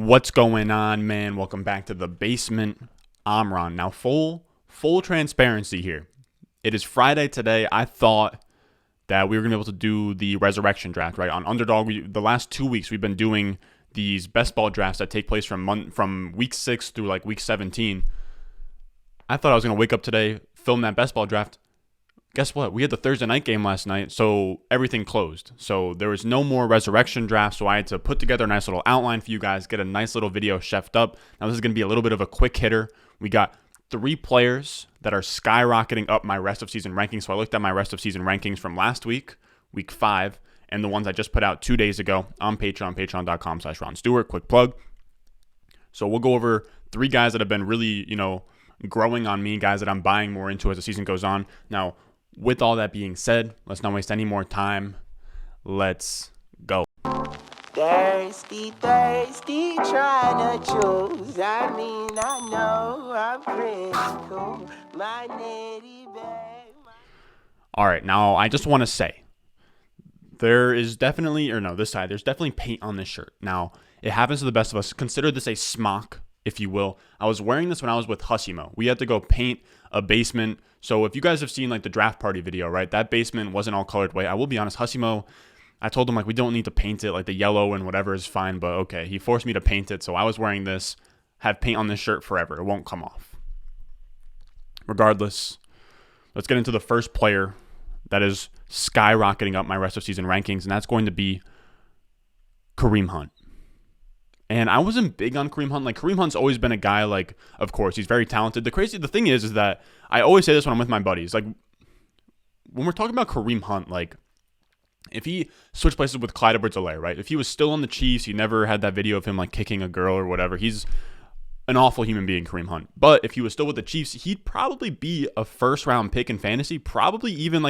What's going on, man? Welcome back to the basement. I'm Ron. Now, full transparency here. It is Friday today. I thought that we were going to be able to do the resurrection draft, right? On Underdog, the last 2 weeks, we've been doing these best ball drafts that take place from week 6 through like week 17. I thought I was going to wake up today, film that best ball draft. Guess what? We had the Thursday night game last night, so everything closed. So there was no more resurrection draft, so I had to put together a nice little outline for you guys, get a nice little video chefed up. Now this is going to be a little bit of a quick hitter. We got 3 players that are skyrocketing up my rest of season rankings. So I looked at my rest of season rankings from last week, week 5, and the ones I just put out 2 days ago on Patreon, patreon.com/Ron Stewart. Quick plug. So we'll go over 3 guys that have been really, growing on me, guys that I'm buying more into as the season goes on. Now, with all that being said, let's not waste any more time. Let's go. Thirsty, trying to choose. I know I'm critical. My nitty bag. All right, now I just want to say, there's definitely paint on this shirt. Now, it happens to the best of us. Consider this a smock, if you will. I was wearing this when I was with Hussimo. We had to go paint a basement. So if you guys have seen like the draft party video, right, that basement wasn't all colored white. I will be honest, Hussimo, I told him like we don't need to paint it, like the yellow and whatever is fine, but okay. He forced me to paint it, so I was wearing this, have paint on this shirt forever. It won't come off. Regardless, let's get into the first player that is skyrocketing up my rest of season rankings, and that's going to be Kareem Hunt. And I wasn't big on Kareem Hunt. Like, Kareem Hunt's always been a guy, like, of course, he's very talented. The thing is that I always say this when I'm with my buddies. Like, when we're talking about Kareem Hunt, like, if he switched places with Clyde Edwards-Helaire, right? If he was still on the Chiefs, he never had that video of him, like, kicking a girl or whatever. He's an awful human being, Kareem Hunt. But if he was still with the Chiefs, he'd probably be a first-round pick in fantasy. Probably even,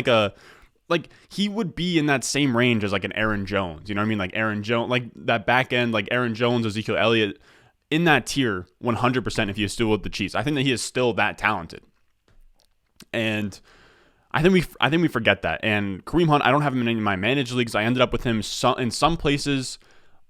he would be in that same range as like an Aaron Jones. You know what I mean? Like Aaron Jones, like that back end, like Aaron Jones, Ezekiel Elliott, in that tier 100% if he is still with the Chiefs. I think that he is still that talented. And I think we forget that. And Kareem Hunt, I don't have him in any of my managed leagues. I ended up with him in some places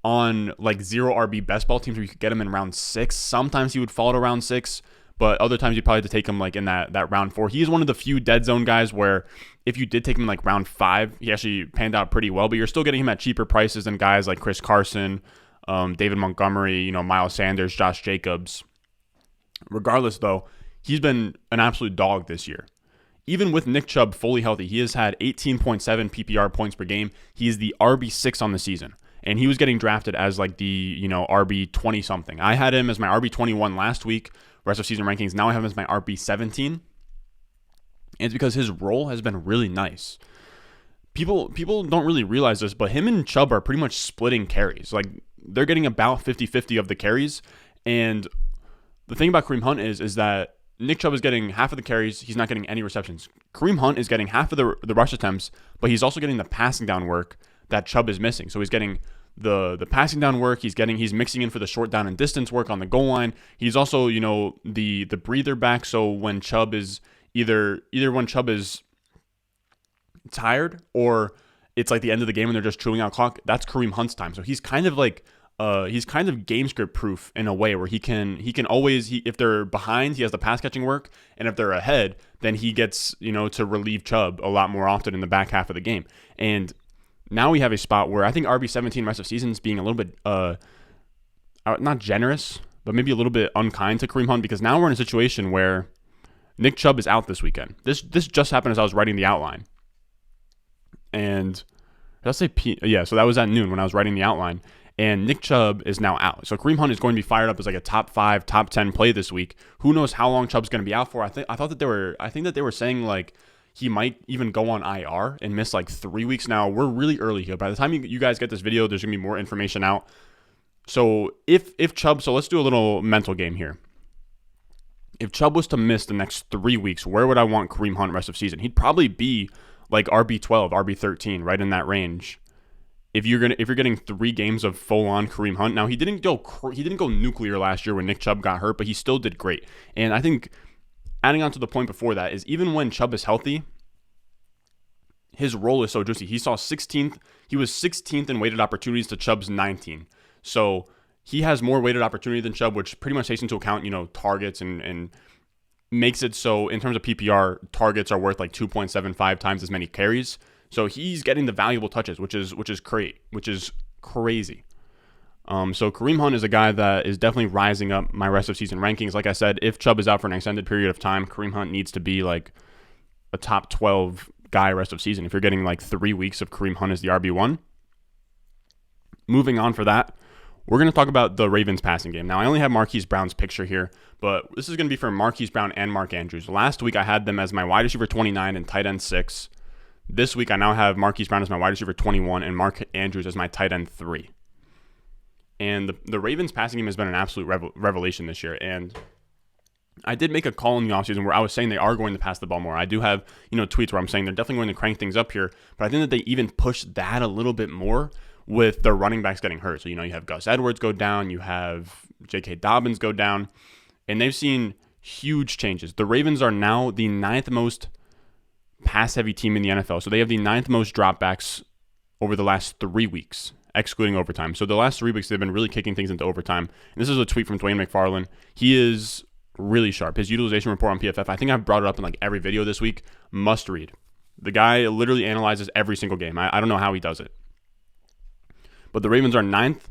on like 0 RB best ball teams where you could get him in round 6. Sometimes he would fall to round 6. But other times you probably have to take him like in that round 4. He is one of the few dead zone guys where if you did take him in like round 5, he actually panned out pretty well. But you're still getting him at cheaper prices than guys like Chris Carson, David Montgomery, Miles Sanders, Josh Jacobs. Regardless, though, he's been an absolute dog this year. Even with Nick Chubb fully healthy, he has had 18.7 PPR points per game. He is the RB6 on the season. And he was getting drafted as like the, RB 20 something. I had him as my RB 21 last week, rest of season rankings. Now I have him as my RB 17. And it's because his role has been really nice. People don't really realize this, but him and Chubb are pretty much splitting carries. Like, they're getting about 50-50 of the carries. And the thing about Kareem Hunt is that Nick Chubb is getting half of the carries. He's not getting any receptions. Kareem Hunt is getting half of the rush attempts, but he's also getting the passing down work that Chubb is missing. So he's getting the passing down work. He's mixing in for the short down and distance work on the goal line. He's also, the breather back. So when Chubb is either when Chubb is tired or it's like the end of the game and they're just chewing out clock, that's Kareem Hunt's time. So he's kind of like game script proof in a way where he can always, if they're behind, he has the pass catching work, and if they're ahead, then he gets, to relieve Chubb a lot more often in the back half of the game. And now we have a spot where I think RB17 rest of seasons being a little bit not generous, but maybe a little bit unkind to Kareem Hunt, because now we're in a situation where Nick Chubb is out this weekend. This just happened as I was writing the outline. And did I say so that was at noon when I was writing the outline. And Nick Chubb is now out. So Kareem Hunt is going to be fired up as like a top 5, top 10 play this week. Who knows how long Chubb's going to be out for? I think that they were saying like he might even go on IR and miss like 3 weeks. Now, we're really early here. By the time you guys get this video, there's going to be more information out. So if Chubb, so let's do a little mental game here. If Chubb was to miss the next 3 weeks, where would I want Kareem Hunt rest of season? He'd probably be like RB12, RB13, right in that range. If you're getting 3 games of full on Kareem Hunt. Now, he didn't go nuclear last year when Nick Chubb got hurt, but he still did great. And I think adding on to the point before that is even when Chubb is healthy, his role is so juicy. He was 16th in weighted opportunities to Chubb's 19. So he has more weighted opportunity than Chubb, which pretty much takes into account, targets and makes it so in terms of PPR, targets are worth like 2.75 times as many carries. So he's getting the valuable touches, which is crazy. So Kareem Hunt is a guy that is definitely rising up my rest of season rankings. Like I said, if Chubb is out for an extended period of time, Kareem Hunt needs to be like a top 12 guy rest of season. If you're getting like 3 weeks of Kareem Hunt as the RB1. Moving on for that, we're going to talk about the Ravens passing game. Now, I only have Marquise Brown's picture here, but this is going to be for Marquise Brown and Mark Andrews. Last week, I had them as my wide receiver 29 and tight end 6. This week, I now have Marquise Brown as my wide receiver 21 and Mark Andrews as my tight end 3. And the Ravens passing game has been an absolute revelation this year. And I did make a call in the offseason where I was saying they are going to pass the ball more. I do have, tweets where I'm saying they're definitely going to crank things up here. But I think that they even push that a little bit more with their running backs getting hurt. So, you have Gus Edwards go down, you have J.K. Dobbins go down, and they've seen huge changes. The Ravens are now the 9th most pass-heavy team in the NFL. So they have the 9th most dropbacks over the last 3 weeks, excluding overtime. So the last 3 weeks, they've been really kicking things into overtime. And this is a tweet from Dwayne McFarland. He is really sharp. His utilization report on PFF, I think I've brought it up in like every video this week, must read. The guy literally analyzes every single game. I don't know how he does it. But the Ravens are 9th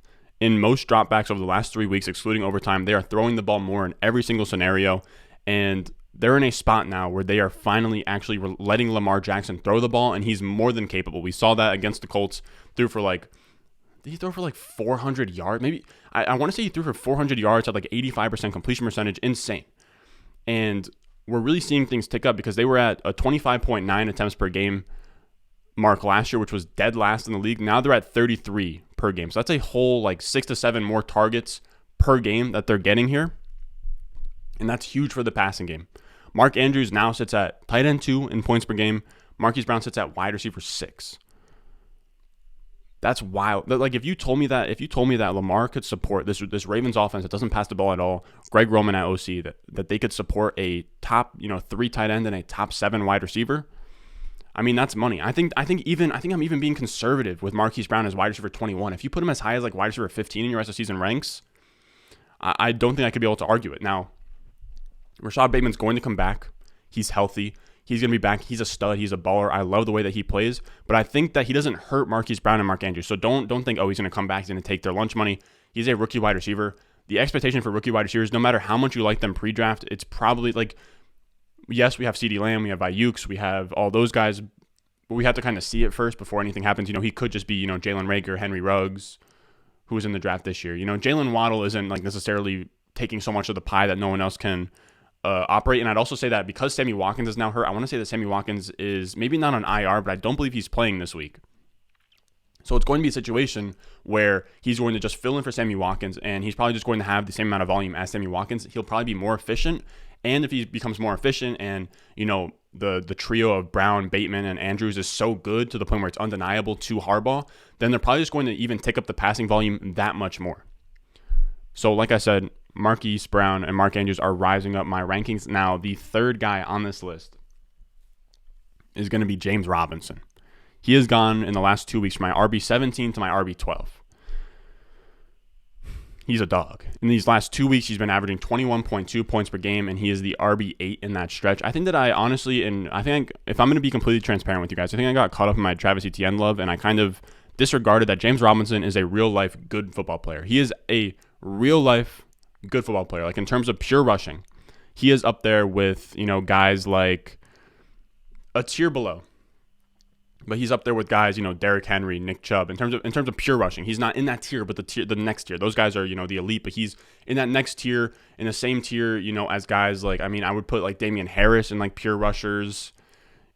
in most dropbacks over the last 3 weeks, excluding overtime. They are throwing the ball more in every single scenario, and they're in a spot now where they are finally actually letting Lamar Jackson throw the ball, and he's more than capable. We saw that against the Colts. Did he throw for like 400 yards? Maybe I want to say he threw for 400 yards at like 85% completion percentage. Insane. And we're really seeing things tick up because they were at a 25.9 attempts per game mark last year, which was dead last in the league. Now they're at 33 per game. So that's a whole like 6 to 7 more targets per game that they're getting here. And that's huge for the passing game. Mark Andrews now sits at tight end 2 in points per game. Marquise Brown sits at wide receiver 6. That's wild. Like if you told me that Lamar could support this Ravens offense that doesn't pass the ball at all, Greg Roman at OC, that they could support a top 3 tight end and a top 7 wide receiver, I mean, that's money. I think I'm even being conservative with Marquise Brown as wide receiver 21. If you put him as high as like wide receiver 15 in your rest of season ranks, I don't think I could be able to argue it. Now, Rashad Bateman's going to come back. He's healthy. He's going to be back. He's a stud. He's a baller. I love the way that he plays, but I think that he doesn't hurt Marquise Brown and Mark Andrews. So don't think, oh, he's going to come back. He's going to take their lunch money. He's a rookie wide receiver. The expectation for rookie wide receivers, no matter how much you like them pre-draft, it's probably like, yes, we have CeeDee Lamb, we have Ayuk, we have all those guys, but we have to kind of see it first before anything happens. He could just be, Jalen Reagor, Henry Ruggs, who was in the draft this year. Jalen Waddle isn't like necessarily taking so much of the pie that no one else can operate. And I'd also say that because Sammy Watkins is now hurt, I want to say that Sammy Watkins is maybe not on IR, but I don't believe he's playing this week. So it's going to be a situation where he's going to just fill in for Sammy Watkins, and he's probably just going to have the same amount of volume as Sammy Watkins. He'll probably be more efficient. And if he becomes more efficient and, the trio of Brown, Bateman, and Andrews is so good to the point where it's undeniable to Harbaugh, then they're probably just going to even tick up the passing volume that much more. So like I said, Marquise Brown and Mark Andrews are rising up my rankings. Now, the third guy on this list is going to be James Robinson. He has gone in the last 2 weeks from my RB17 to my RB12. He's a dog. In these last 2 weeks, he's been averaging 21.2 points per game, and he is the RB8 in that stretch. I think that I honestly, if I'm going to be completely transparent with you guys, I think I got caught up in my Travis Etienne love, and I kind of disregarded that James Robinson is a real-life good football player. He is a real-life good football player. Like in terms of pure rushing, he is up there with, guys like a tier below. But he's up there with guys, Derrick Henry, Nick Chubb. In terms of pure rushing, he's not in that tier, but the next tier. Those guys are, the elite, but he's in that next tier, in the same tier, as guys like, I would put like Damian Harris and like pure rushers,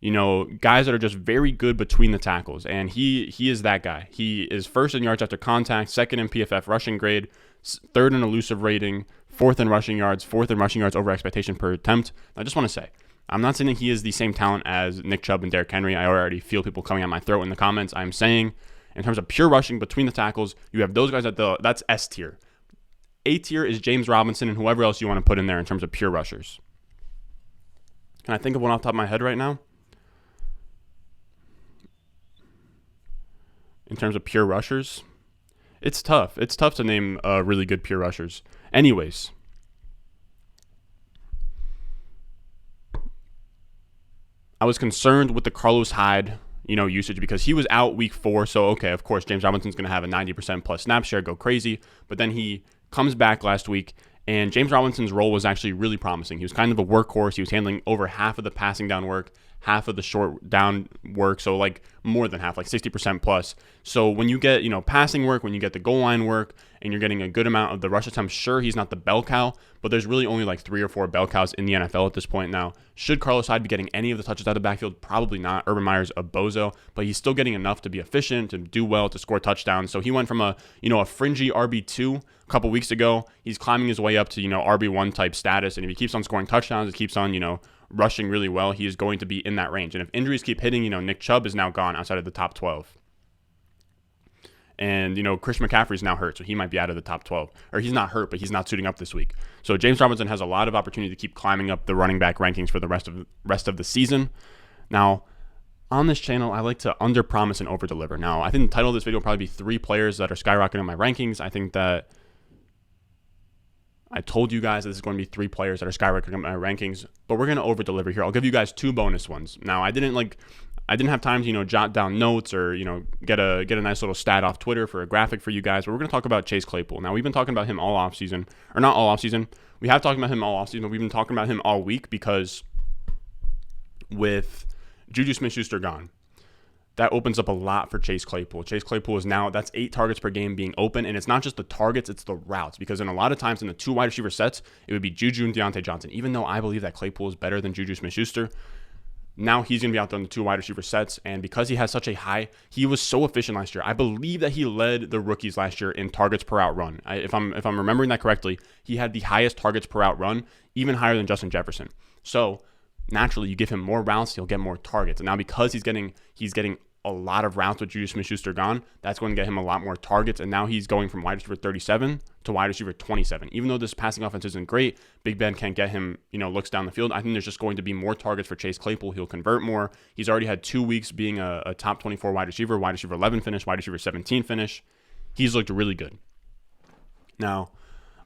guys that are just very good between the tackles. And he is that guy. He is first in yards after contact, second in PFF rushing grade, third in elusive rating, fourth in rushing yards over expectation per attempt. I just want to say, I'm not saying that he is the same talent as Nick Chubb and Derrick Henry. I already feel people coming at my throat in the comments. I'm saying in terms of pure rushing between the tackles, you have those guys that's S tier. A tier is James Robinson and whoever else you want to put in there in terms of pure rushers. Can I think of one off the top of my head right now? In terms of pure rushers, It's tough. It's tough to name really good pure rushers. Anyways, I was concerned with the Carlos Hyde, usage because he was out week 4. So, okay, of course, James Robinson's going to have a 90% plus snap share, go crazy. But then he comes back last week, and James Robinson's role was actually really promising. He was kind of a workhorse. He was handling over half of the passing down work, half of the short down work, so like more than half, like 60% plus. So when you get, passing work, when you get the goal line work, and you're getting a good amount of the rush attempts, sure, he's not the bell cow, but there's really only like 3 or 4 bell cows in the NFL at this point now. Should Carlos Hyde be getting any of the touches out of the backfield? Probably not. Urban Meyer's a bozo, but he's still getting enough to be efficient, to do well, to score touchdowns. So he went from a fringy RB2 a couple weeks ago. He's climbing his way up to, RB1 type status, and if he keeps on scoring touchdowns, it keeps on, rushing really well, he is going to be in that range. And if injuries keep hitting, Nick Chubb is now gone outside of the top 12. And, Chris McCaffrey's now hurt, so he might be out of the top 12. Or he's not hurt, but he's not suiting up this week. So James Robinson has a lot of opportunity to keep climbing up the running back rankings for the rest of the season. Now, on this channel, I like to under-promise and over-deliver. Now, I think the title of this video will probably be 3 players that are skyrocketing in my rankings. I think that I told you guys that this is going to be 3 players that are skyrocketing in my rankings, but we're going to over-deliver here. I'll give you guys 2 bonus ones. Now, I didn't have time to, jot down notes or, get a nice little stat off Twitter for a graphic for you guys, but we're going to talk about Chase Claypool. Now, we've been talking about him all offseason, or not all offseason. We have talked about him all offseason, but we've been talking about him all week because with Juju Smith-Schuster gone, that opens up a lot for Chase Claypool. Chase Claypool is now, that's 8 targets per game being open, and it's not just the targets, it's the routes, because in a lot of times in the 2 wide receiver sets, it would be Juju and Deontay Johnson. Even though I believe that Claypool is better than Juju Smith-Schuster, now he's going to be out there in the 2 wide receiver sets, and because he has such a high, he was so efficient last year. I believe that he led the rookies last year in targets per out run. If I'm remembering that correctly, he had the highest targets per out run, even higher than Justin Jefferson. So naturally, you give him more routes, he'll get more targets. And now because he's getting a lot of routes with Juju Smith-Schuster gone, that's going to get him a lot more targets. And now he's going from wide receiver 37 to wide receiver 27. Even though this passing offense isn't great, Big Ben can't get him, looks down the field. I think there's just going to be more targets for Chase Claypool. He'll convert more. He's already had 2 weeks being a top 24 wide receiver 11 finish, wide receiver 17 finish. He's looked really good. Now,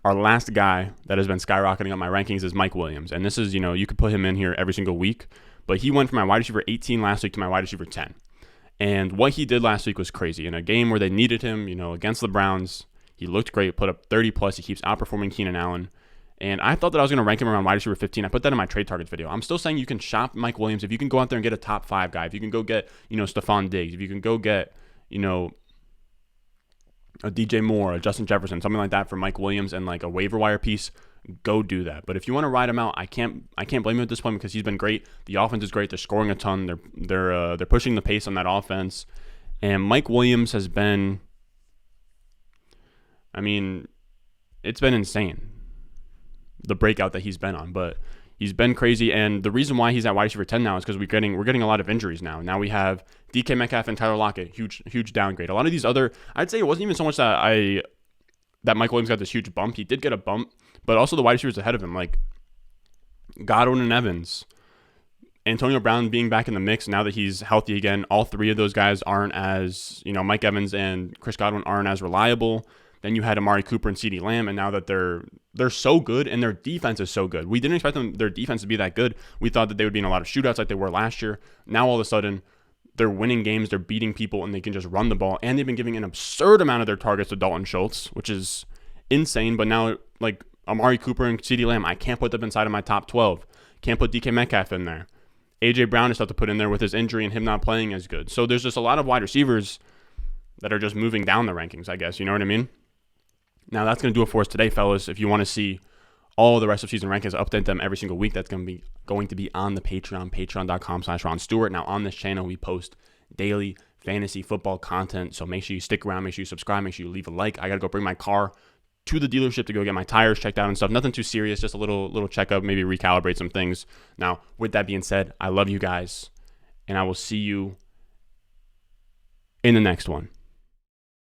our last guy that has been skyrocketing up my rankings is Mike Williams. And this is, you could put him in here every single week, but he went from my wide receiver 18 last week to my wide receiver 10. And what he did last week was crazy. In a game where they needed him, against the Browns, he looked great, put up 30 plus. He keeps outperforming Keenan Allen. And I thought that I was going to rank him around wide receiver 15. I put that in my trade targets video. I'm still saying you can shop Mike Williams. If you can go out there and get a top 5 guy, if you can go get, Stephon Diggs, if you can go get, a DJ Moore, a Justin Jefferson, something like that for Mike Williams and like a waiver wire piece, go do that. But if you want to ride him out, I can't blame him at this point because he's been great. The offense is great. They're scoring a ton. They're pushing the pace on that offense. And Mike Williams has been, it's been insane, the breakout that he's been on. But he's been crazy, and the reason why he's at wide receiver 10 now is because we're getting a lot of injuries now. Now we have DK Metcalf and Tyler Lockett, huge downgrade. A lot of these other, I'd say it wasn't even so much that Mike Williams got this huge bump. He did get a bump, but also the wide receivers ahead of him, like Godwin and Evans, Antonio Brown being back in the mix now that he's healthy again. All 3 of those guys aren't as, Mike Evans and Chris Godwin aren't as reliable. Then you had Amari Cooper and CeeDee Lamb, and now that they're so good and their defense is so good. We didn't expect their defense to be that good. We thought that they would be in a lot of shootouts like they were last year. Now all of a sudden, they're winning games, they're beating people, and they can just run the ball. And they've been giving an absurd amount of their targets to Dalton Schultz, which is insane. But now, like Amari Cooper and CeeDee Lamb, I can't put them inside of my top 12. Can't put DK Metcalf in there. AJ Brown is tough to put in there with his injury and him not playing as good. So there's just a lot of wide receivers that are just moving down the rankings, I guess. You know what I mean? Now, that's going to do it for us today, fellas. If you want to see all the rest of season rankings, update them every single week. That's going to be on the Patreon, patreon.com/Ron Stewart. Now, on this channel, we post daily fantasy football content. So make sure you stick around. Make sure you subscribe. Make sure you leave a like. I got to go bring my car to the dealership to go get my tires checked out and stuff. Nothing too serious. Just a little checkup, maybe recalibrate some things. Now, with that being said, I love you guys, and I will see you in the next one.